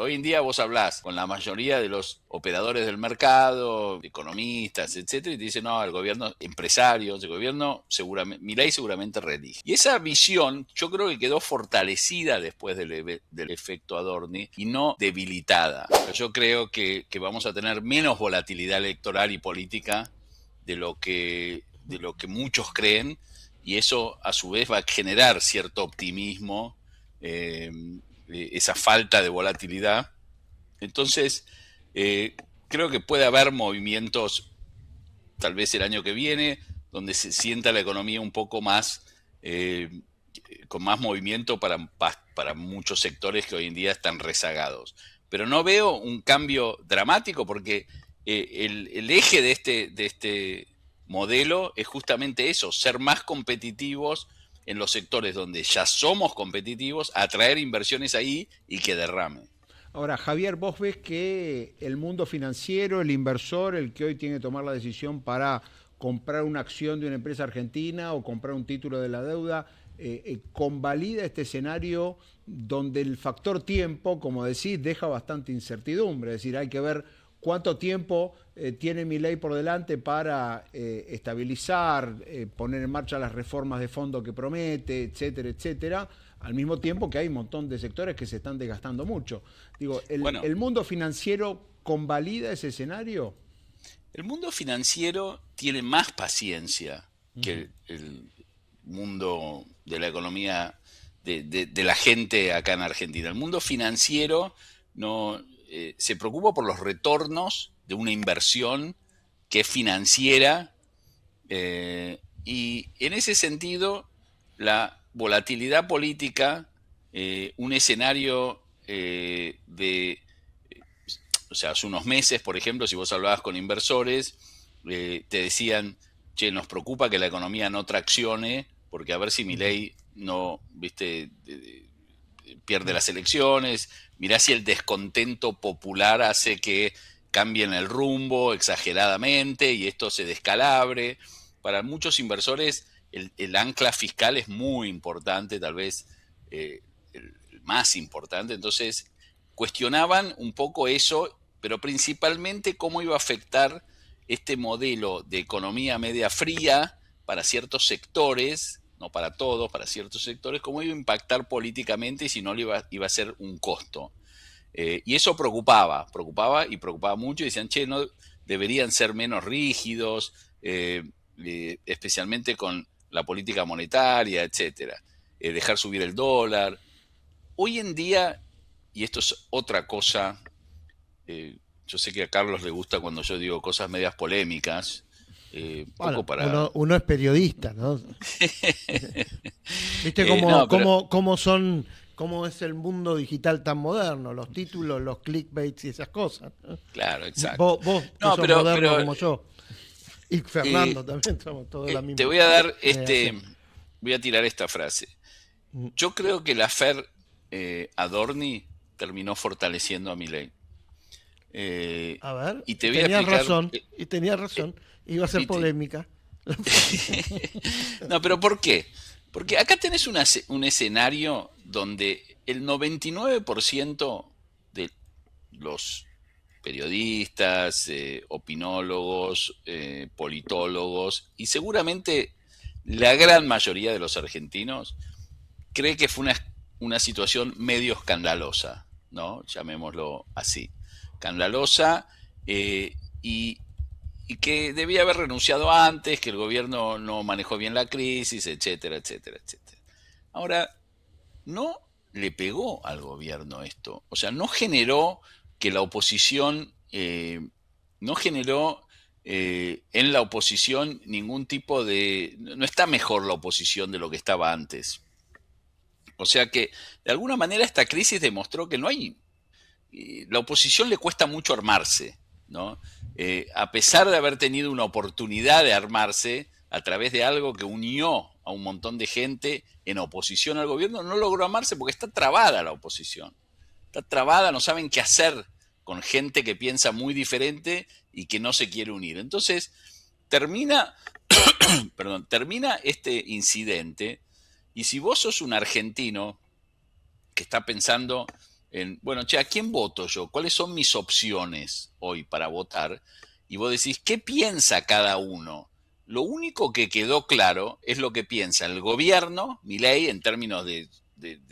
Hoy en día vos hablás con la mayoría de los operadores del mercado, economistas, etcétera, y te dicen, no, el gobierno, empresarios, el gobierno seguramente, Milei seguramente reelige. Y esa visión yo creo que quedó fortalecida después del efecto Adorni y no debilitada. Yo creo que vamos a tener menos volatilidad electoral y política de lo que muchos creen, y eso a su vez va a generar cierto optimismo, eh, esa falta de volatilidad. Entonces, creo que puede haber movimientos, tal vez el año que viene, donde se sienta la economía un poco más, eh, con más movimiento para muchos sectores que hoy en día están rezagados. Pero no veo un cambio dramático porque el eje de este modelo es justamente eso, ser más competitivos en los sectores donde ya somos competitivos, atraer inversiones ahí y que derrame. Ahora, Javier, vos ves que el mundo financiero, el inversor, el que hoy tiene que tomar la decisión para comprar una acción de una empresa argentina o comprar un título de la deuda, convalida este escenario donde el factor tiempo, como decís, deja bastante incertidumbre. Es decir, hay que ver cuánto tiempo tiene mi ley por delante para estabilizar, poner en marcha las reformas de fondo que promete, etcétera, etcétera, al mismo tiempo que hay un montón de sectores que se están desgastando mucho. Digo, Bueno, el mundo financiero convalida ese escenario? el mundo financiero tiene más paciencia Uh -huh. que el mundo de la economía, de la gente acá en Argentina. El mundo financiero no, se preocupa por los retornos de una inversión que es financiera, y en ese sentido la volatilidad política, un escenario, o sea, hace unos meses, por ejemplo, si vos hablabas con inversores, te decían, che, nos preocupa que la economía no traccione, porque a ver si Uh -huh. Milei no, viste, pierde las elecciones, mirá si el descontento popular hace que cambien el rumbo exageradamente y esto se descalabre. Para muchos inversores el ancla fiscal es muy importante, tal vez el más importante, entonces cuestionaban un poco eso, pero principalmente cómo iba a afectar este modelo de economía media fría para ciertos sectores, no para todos, para ciertos sectores, cómo iba a impactar políticamente y si no le iba a ser un costo. Y eso preocupaba mucho y decían, che, no deberían ser menos rígidos, especialmente con la política monetaria, etcétera. Dejar subir el dólar. Hoy en día, y esto es otra cosa, yo sé que a Carlos le gusta cuando yo digo cosas medias polémicas, Bueno, poco para... uno es periodista, ¿no? ¿Viste no, pero... cómo son, cómo es el mundo digital tan moderno? Los títulos, los clickbaits y esas cosas, ¿no? Claro, exacto. Vos que No, sos pero, moderno pero como yo, y eh, Fernando también, somos todos de la te misma voy a dar generación. voy a tirar esta frase. Yo creo que la Fer, Adorni terminó fortaleciendo a Milei. Eh, A ver, y te voy a explicar. y tenías razón, iba a ser ¿Viste? polémica. No, pero ¿por qué? Porque acá tenés un escenario donde el 99% de los periodistas, opinólogos, politólogos y seguramente la gran mayoría de los argentinos cree que fue una situación medio escandalosa, ¿no? Llamémoslo así. Escandalosa, y, y que debía haber renunciado antes, que el gobierno no manejó bien la crisis, etcétera, etcétera, etcétera. Ahora, no le pegó al gobierno esto, o sea, no generó que la oposición, no generó en la oposición ningún tipo de... No está mejor la oposición de lo que estaba antes. O sea que, de alguna manera, esta crisis demostró que no hay... La oposición le cuesta mucho armarse, ¿no? A pesar de haber tenido una oportunidad de armarse a través de algo que unió a un montón de gente en oposición al gobierno, no logró armarse porque está trabada la oposición. Está trabada, no saben qué hacer con gente que piensa muy diferente y que no se quiere unir. Entonces, termina, termina este incidente, y si vos sos un argentino que está pensando bueno, che, ¿a quién voto yo? ¿Cuáles son mis opciones hoy para votar? Y vos decís, ¿qué piensa cada uno? Lo único que quedó claro es lo que piensa el gobierno, Milei, en términos de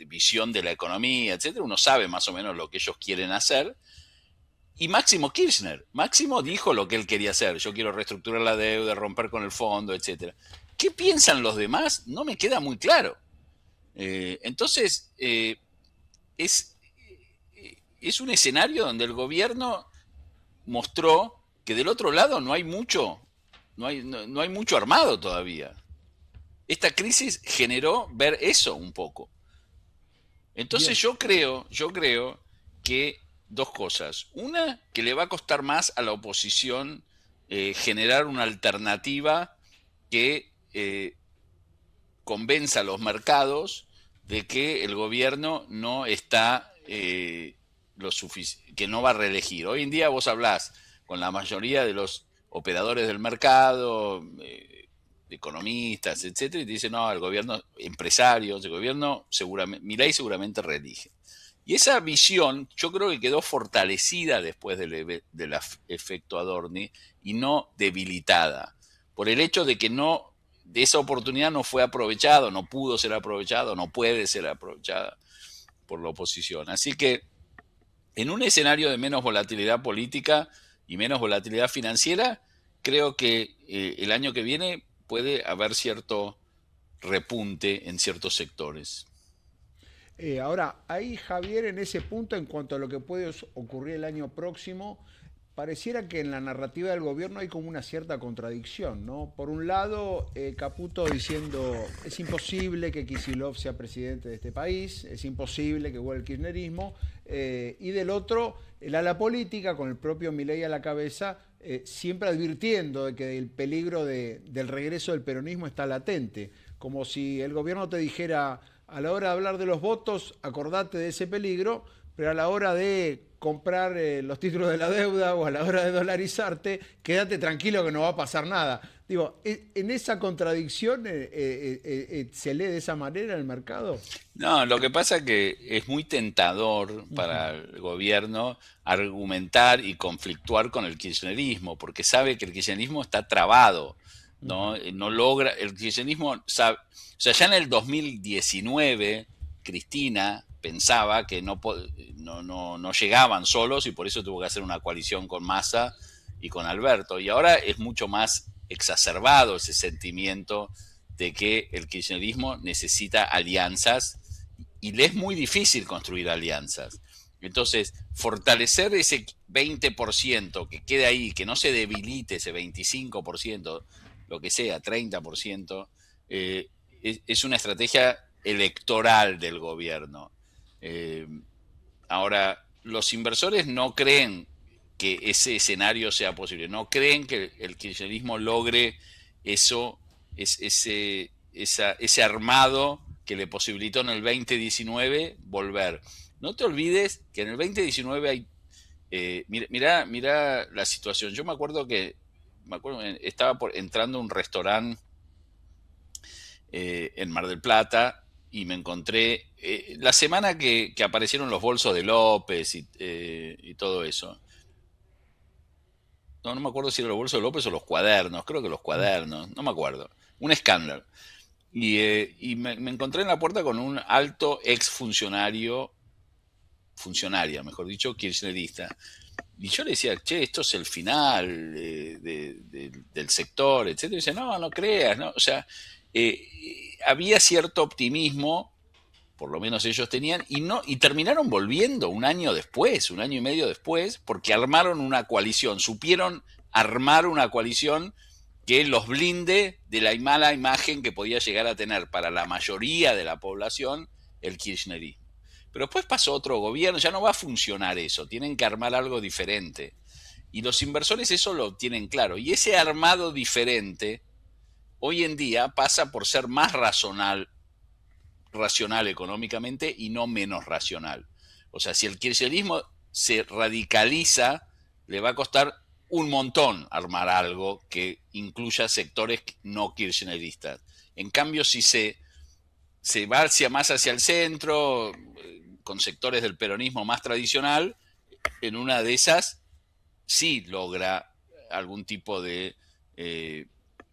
visión de la economía, etcétera. Uno sabe más o menos lo que ellos quieren hacer. Y Máximo Kirchner. Máximo dijo lo que él quería hacer. Yo quiero reestructurar la deuda, romper con el fondo, etcétera. ¿Qué piensan los demás? No me queda muy claro. Entonces, es, es un escenario donde el gobierno mostró que del otro lado no hay mucho, no hay mucho armado todavía. Esta crisis generó ver eso un poco. Entonces Bien. yo creo que dos cosas. Una, que le va a costar más a la oposición generar una alternativa que convenza a los mercados de que el gobierno no está que no va a reelegir. Hoy en día vos hablás con la mayoría de los operadores del mercado, economistas, etcétera, y te dicen, no, el gobierno, empresarios, el gobierno seguramente, Milei seguramente reelige. Y esa visión yo creo que quedó fortalecida después del efecto Adorni y no debilitada, por el hecho de que no, de esa oportunidad no fue aprovechado, no pudo ser aprovechado, no puede ser aprovechada por la oposición. Así que en un escenario de menos volatilidad política y menos volatilidad financiera, creo que el año que viene puede haber cierto repunte en ciertos sectores. Ahora, ahí Javier, en ese punto, en cuanto a lo que puede ocurrir el año próximo, pareciera que en la narrativa del gobierno hay como una cierta contradicción, ¿no? Por un lado, Caputo diciendo es imposible que Kicillof sea presidente de este país, es imposible que vuelva el kirchnerismo, y del otro, el ala política, con el propio Milei a la cabeza, siempre advirtiendo de que el peligro del regreso del peronismo está latente, como si el gobierno te dijera, a la hora de hablar de los votos, acordate de ese peligro, pero a la hora de comprar los títulos de la deuda o a la hora de dolarizarte, quédate tranquilo que no va a pasar nada. Digo, ¿en esa contradicción se lee de esa manera el mercado? No, lo que pasa es que es muy tentador para el gobierno argumentar y conflictuar con el kirchnerismo, porque sabe que el kirchnerismo está trabado, ¿no? No logra, el kirchnerismo sabe, o sea, ya en el 2019, Cristina pensaba que no llegaban solos y por eso tuvo que hacer una coalición con Massa y con Alberto. Y ahora es mucho más exacerbado ese sentimiento de que el kirchnerismo necesita alianzas y le es muy difícil construir alianzas. Entonces, fortalecer ese 20% que quede ahí, que no se debilite ese 25%, lo que sea, 30%, es una estrategia electoral del gobierno. Eh, Ahora, los inversores no creen que ese escenario sea posible, no creen que el kirchnerismo logre eso, ese armado que le posibilitó en el 2019 volver. No te olvides que en el 2019 hay, mira la situación. Yo estaba entrando a un restaurante en Mar del Plata y me encontré la semana que aparecieron los bolsos de López y todo eso. No me acuerdo si eran los bolsos de López o los cuadernos, creo que los cuadernos, no me acuerdo. Un escándalo. Y me encontré en la puerta con un alto funcionaria, mejor dicho, kirchnerista. Y yo le decía, che, esto es el final del sector, etcétera. Y dice, no, no creas, ¿no? O sea, había cierto optimismo, por lo menos ellos tenían, y terminaron volviendo un año después, un año y medio después, porque armaron una coalición, supieron armar una coalición que los blinde de la mala imagen que podía llegar a tener para la mayoría de la población el kirchnerismo. Pero después pasó otro gobierno, ya no va a funcionar eso, tienen que armar algo diferente. Y los inversores eso lo tienen claro. Y ese armado diferente hoy en día pasa por ser más racional económicamente y no menos racional. O sea, si el kirchnerismo se radicaliza, le va a costar un montón armar algo que incluya sectores no kirchneristas. En cambio, si se va más hacia el centro, con sectores del peronismo más tradicional, en una de esas sí logra algún tipo de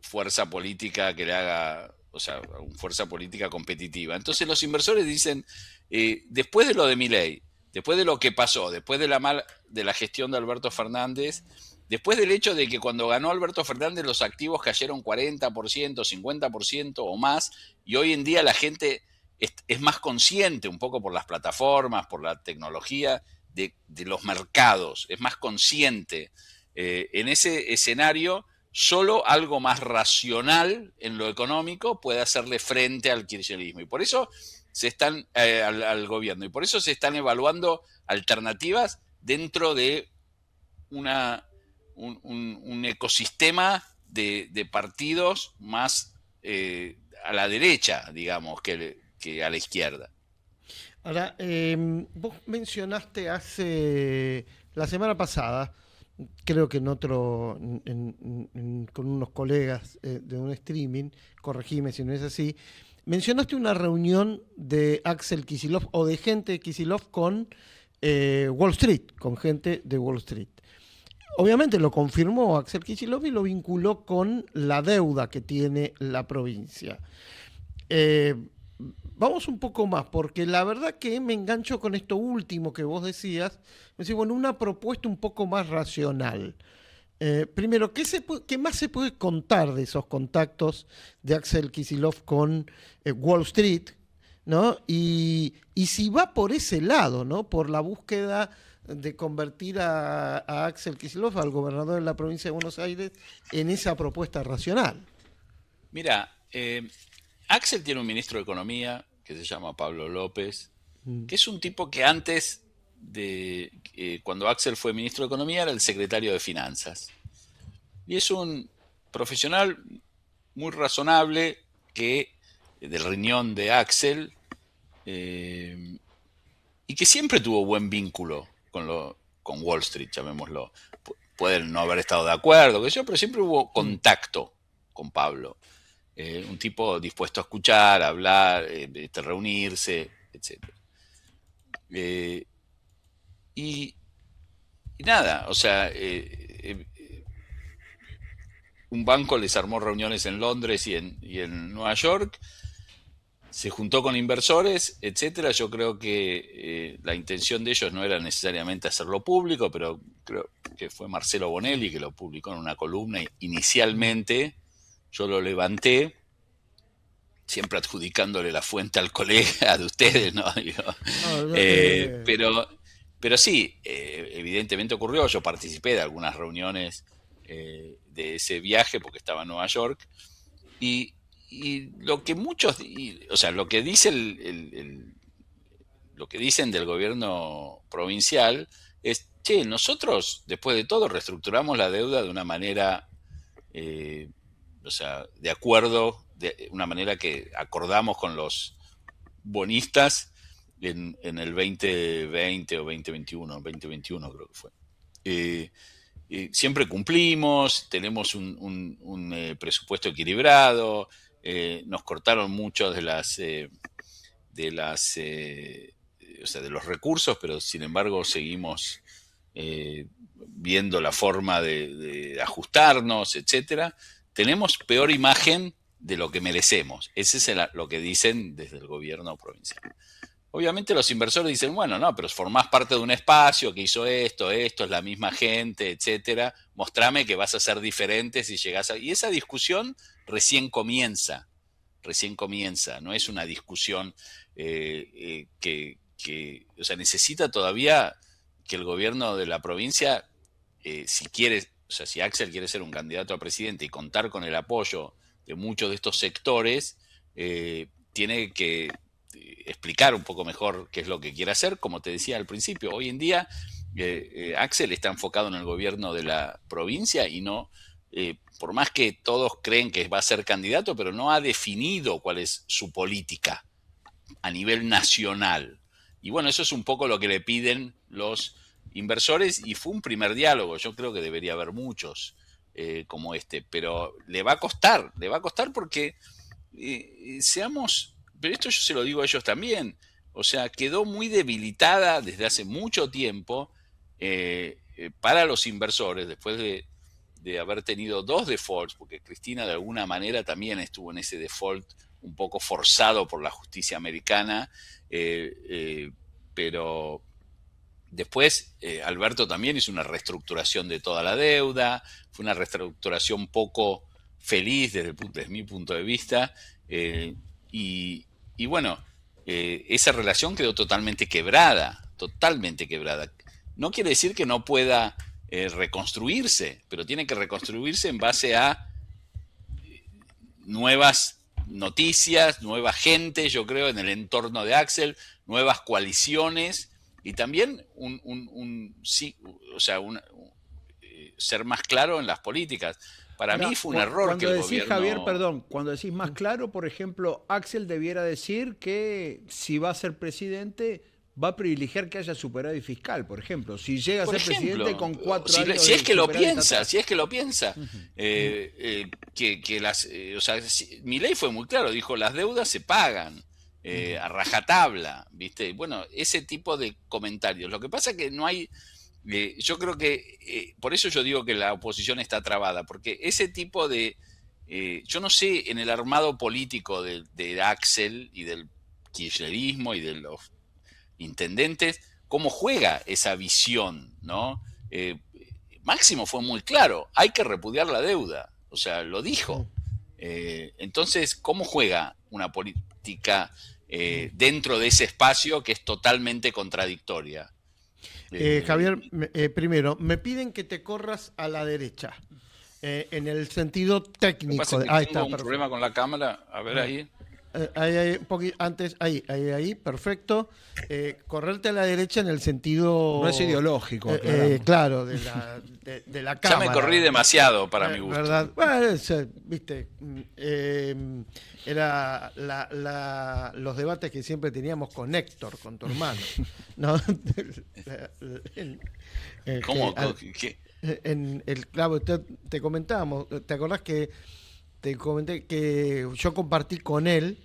fuerza política que le haga, o sea, fuerza política competitiva. Entonces los inversores dicen, después de lo de Milei, después de lo que pasó, después de la gestión de Alberto Fernández, después del hecho de que cuando ganó Alberto Fernández los activos cayeron 40%, 50% o más, y hoy en día la gente es más consciente, un poco por las plataformas, por la tecnología, de los mercados, es más consciente. En ese escenario, solo algo más racional en lo económico puede hacerle frente al kirchnerismo. Y por eso al gobierno, y por eso se están evaluando alternativas dentro de un ecosistema de partidos más a la derecha, digamos, que a la izquierda. Ahora, vos mencionaste la semana pasada, creo que con unos colegas de un streaming, corregime si no es así, mencionaste una reunión de Axel Kicillof o de gente de Kicillof con Wall Street, con gente de Wall Street. Obviamente lo confirmó Axel Kicillof y lo vinculó con la deuda que tiene la provincia. Vamos un poco más, porque la verdad que me engancho con esto último que vos decías. Me decís, bueno, una propuesta un poco más racional. Primero, ¿qué más se puede contar de esos contactos de Axel Kicillof con Wall Street, ¿no? Y si va por ese lado, ¿no? Por la búsqueda de convertir a Axel Kicillof, al gobernador de la provincia de Buenos Aires, en esa propuesta racional. Mira, Axel tiene un ministro de Economía que se llama Pablo López, que es un tipo que antes cuando Axel fue ministro de Economía, era el secretario de Finanzas. Y es un profesional muy razonable del riñón de Axel, y que siempre tuvo buen vínculo con Wall Street, llamémoslo. Pueden no haber estado de acuerdo, pero siempre hubo contacto con Pablo. Un tipo dispuesto a escuchar, a hablar, reunirse, etc. Y nada, o sea, un banco les armó reuniones en Londres y en Nueva York, se juntó con inversores, etcétera. Yo creo que la intención de ellos no era necesariamente hacerlo público, pero creo que fue Marcelo Bonelli que lo publicó en una columna. Inicialmente yo lo levanté, siempre adjudicándole la fuente al colega de ustedes, ¿no? Pero sí, evidentemente ocurrió. Yo participé de algunas reuniones de ese viaje porque estaba en Nueva York, y lo que lo que dice lo que dicen del gobierno provincial es, che, nosotros después de todo reestructuramos la deuda de una manera, de acuerdo, de una manera que acordamos con los bonistas en el 2020 o 2021 creo que fue. Siempre cumplimos, tenemos un presupuesto equilibrado, nos cortaron muchos de los recursos, pero sin embargo seguimos viendo la forma de ajustarnos, etcétera. Tenemos peor imagen de lo que merecemos. Ese es lo que dicen desde el gobierno provincial. Obviamente los inversores dicen, bueno, no, pero formás parte de un espacio que hizo esto, es la misma gente, etcétera. Mostrame que vas a ser diferente si llegás a... Y esa discusión recién comienza, no es una discusión necesita todavía que el gobierno de la provincia, si Axel quiere ser un candidato a presidente y contar con el apoyo de muchos de estos sectores, tiene que explicar un poco mejor qué es lo que quiere hacer. Como te decía al principio, hoy en día Axel está enfocado en el gobierno de la provincia y no, por más que todos creen que va a ser candidato, pero no ha definido cuál es su política a nivel nacional. Y bueno, eso es un poco lo que le piden los inversores, y fue un primer diálogo. Yo creo que debería haber muchos como este, pero le va a costar porque pero esto yo se lo digo a ellos también. O sea, quedó muy debilitada desde hace mucho tiempo para los inversores, después de haber tenido 2 defaults, porque Cristina de alguna manera también estuvo en ese default un poco forzado por la justicia americana, pero después Alberto también hizo una reestructuración de toda la deuda, fue una reestructuración poco feliz desde mi punto de vista, y bueno, esa relación quedó totalmente quebrada, totalmente quebrada. No quiere decir que no pueda reconstruirse, pero tiene que reconstruirse en base a nuevas noticias, nueva gente, yo creo, en el entorno de Axel, nuevas coaliciones y también ser más claro en las políticas. Para Ahora, mí fue un error que cuando el decís, Javier, gobierno... perdón, cuando decís más claro, por ejemplo, Axel debiera decir que si va a ser presidente, va a privilegiar que haya superávit fiscal, por ejemplo. Si llega a Por ser presidente ejemplo, con 4 años si de es que lo superávit piensa, estatal. si es que lo piensa, o sea, Milei fue muy claro, dijo las deudas se pagan a rajatabla, ¿viste? Bueno, ese tipo de comentarios. Lo que pasa es que no hay, yo creo que, por eso yo digo que la oposición está trabada, porque ese tipo de, yo no sé, en el armado político de Axel y del kirchnerismo y de los intendentes, cómo juega esa visión, ¿no? Máximo fue muy claro, hay que repudiar la deuda, o sea, lo dijo. Entonces, ¿cómo juega una política dentro de ese espacio que es totalmente contradictoria? Javier, primero, me piden que te corras a la derecha, en el sentido Lo que técnico. pasa es que Ahí tengo está, un perfecto. problema con la cámara, a ver ahí. Ahí, un poquito antes, ahí, perfecto. Correrte a la derecha en el sentido. No es ideológico, aclaramos. Claro, de la Ya cámara. me corrí demasiado para mi gusto. ¿Verdad? Bueno, viste, era los debates que siempre teníamos con Héctor, con tu hermano. ¿No? ¿Cómo? ¿Qué? En el clavo, te comentábamos, ¿te acordás que te comenté que yo compartí con él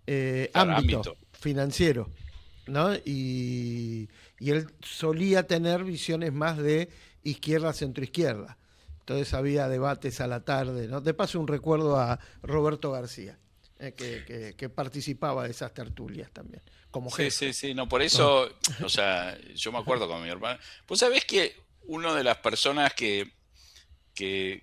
Claro, ámbito financiero, ¿no? Y él solía tener visiones más de izquierda, centroizquierda. Entonces había debates a la tarde, ¿no? De paso un recuerdo a Roberto García, que participaba de esas tertulias también, como Sí, jefe. sí, no, por eso, o sea, yo me acuerdo con mi hermano. Pues sabés que una de las personas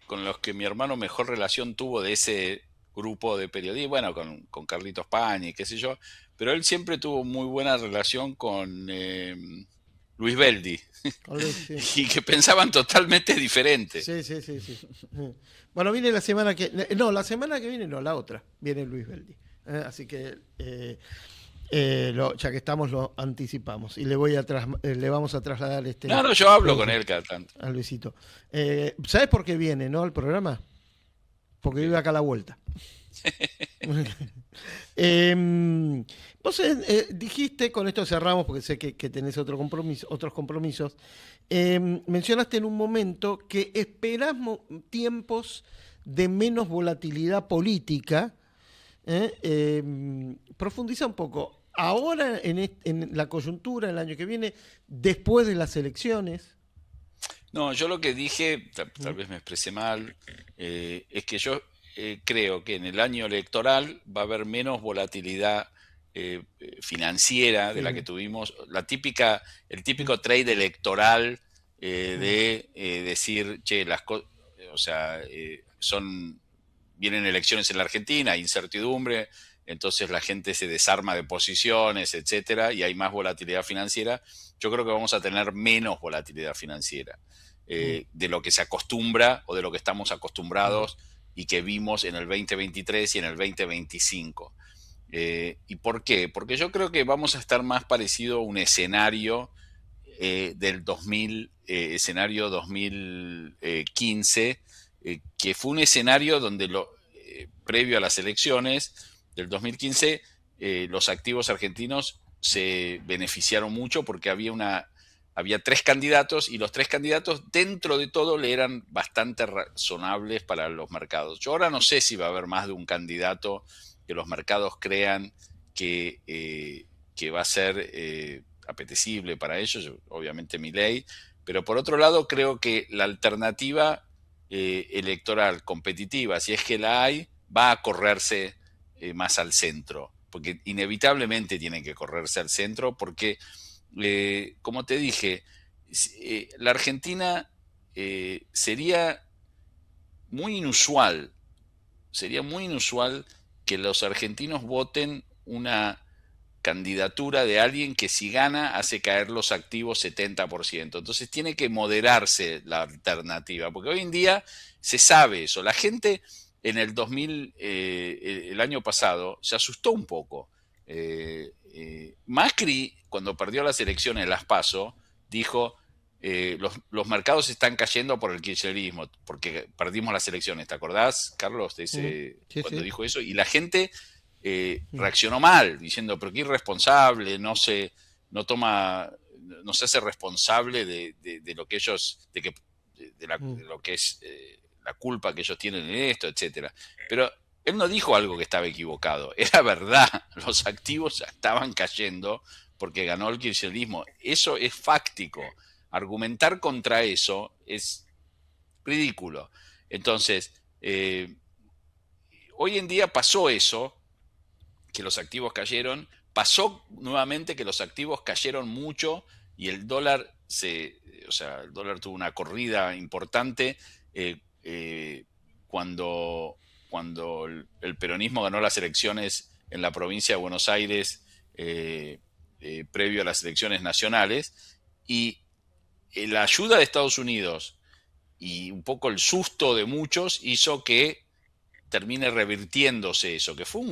con los que mi hermano mejor relación tuvo de ese grupo de periodistas, bueno, con Carlitos Pañi, qué sé yo, pero él siempre tuvo muy buena relación con Luis Beldi, Sí. y que pensaban totalmente diferente. Sí, sí, sí, sí. Bueno, viene la semana que... No, la semana que viene no, la otra. Viene Luis Beldi. Así que ya que estamos lo anticipamos. Y le vamos a trasladar No, no, yo hablo con él cada tanto. a Luisito. ¿Sabes por qué viene, no, al programa? Porque vive acá a la vuelta. Vos dijiste, con esto cerramos porque sé que tenés otros compromisos, mencionaste en un momento que esperás tiempos de menos volatilidad política. Profundiza un poco. Ahora, en la coyuntura, el año que viene, después de las elecciones. No, yo lo que dije, tal vez me expresé mal, es que yo creo que en el año electoral va a haber menos volatilidad financiera de la que tuvimos, el típico trade electoral de decir, che, o sea, vienen elecciones en la Argentina, hay incertidumbre, entonces la gente se desarma de posiciones, etcétera, y hay más volatilidad financiera. Yo creo que vamos a tener menos volatilidad financiera de lo que se acostumbra o de lo que estamos acostumbrados y que vimos en el 2023 y en el 2025. ¿Y por qué? Porque yo creo que vamos a estar más parecido a un escenario del escenario 2015, que fue un escenario donde previo a las elecciones del 2015, los activos argentinos se beneficiaron mucho porque había 3 candidatos y los 3 candidatos dentro de todo le eran bastante razonables para los mercados. Yo ahora no sé si va a haber más de un candidato que los mercados crean que que va a ser apetecible para ellos, obviamente Milei, pero por otro lado creo que la alternativa electoral competitiva, si es que la hay, va a correrse más al centro, porque inevitablemente tienen que correrse al centro, porque, como te dije, la Argentina sería muy inusual, sería muy inusual que los argentinos voten una candidatura de alguien que si gana hace caer los activos 70%. Entonces tiene que moderarse la alternativa, porque hoy en día se sabe eso. La gente en el 2000, el año pasado, se asustó un poco. Macri, cuando perdió las elecciones, las PASO, dijo, los mercados están cayendo por el kirchnerismo, porque perdimos las elecciones. ¿Te acordás, Carlos, de ese, Sí, cuando sí. dijo eso? Y la gente reaccionó mal, diciendo, pero qué irresponsable, no toma, no se hace responsable de lo que ellos, de lo que es la culpa que ellos tienen en esto, etcétera. Pero él no dijo algo que estaba equivocado, era verdad, los activos estaban cayendo porque ganó el kirchnerismo. Eso es fáctico. Argumentar contra eso es ridículo. Entonces, hoy en día pasó eso, que los activos cayeron, pasó nuevamente que los activos cayeron mucho y el dólar el dólar tuvo una corrida importante cuando el peronismo ganó las elecciones en la provincia de Buenos Aires previo a las elecciones nacionales, y la ayuda de Estados Unidos y un poco el susto de muchos hizo que termine revirtiéndose eso, que fue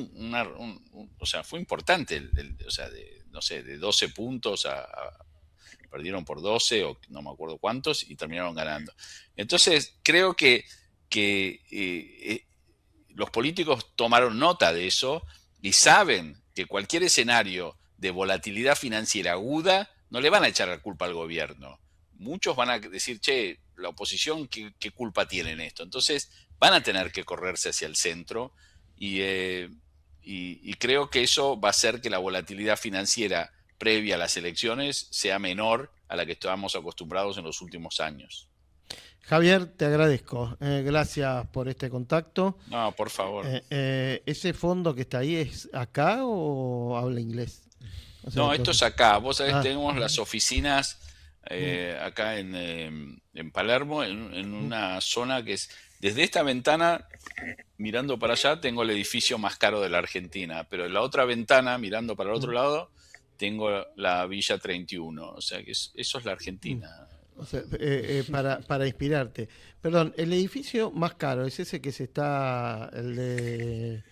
o sea, fue importante, o sea, no sé, de 12 puntos perdieron por 12 o no me acuerdo cuántos y terminaron ganando. Entonces, creo que los políticos tomaron nota de eso y saben que cualquier escenario de volatilidad financiera aguda no le van a echar la culpa al gobierno. Muchos van a decir, che, la oposición, ¿qué culpa tiene en esto? Entonces, van a tener que correrse hacia el centro y creo que eso va a hacer que la volatilidad financiera previa a las elecciones sea menor a la que estábamos acostumbrados en los últimos años. Javier, te agradezco. Gracias por este contacto. No, por favor. ¿Ese fondo que está ahí es acá o habla inglés? O sea, No, esto es acá. Vos sabés, Ah, tenemos las oficinas mm, acá en Palermo, en una zona que es, desde esta ventana, mirando para allá, tengo el edificio más caro de la Argentina, pero en la otra ventana, mirando para el otro mm, lado, tengo la Villa 31, o sea que eso es la mm. Argentina. O sea, para inspirarte. Perdón, el edificio más caro es ese que se está, el de...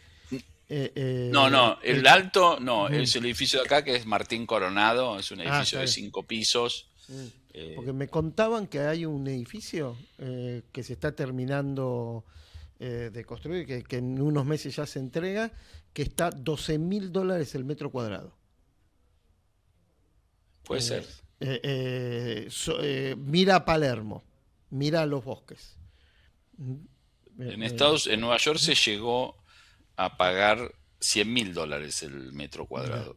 No, no, el alto no, Ujú. es el edificio de acá que es Martín Coronado, es un Ah, edificio está de bien. 5 pisos. Mm. Porque eh, me contaban que hay un edificio que se está terminando de construir, que en unos meses ya se entrega, que está $12.000 el metro cuadrado. Puede ser. Mira a Palermo, mira a los bosques. Mm, En Nueva York se llegó a pagar $100.000 el metro Mira. cuadrado.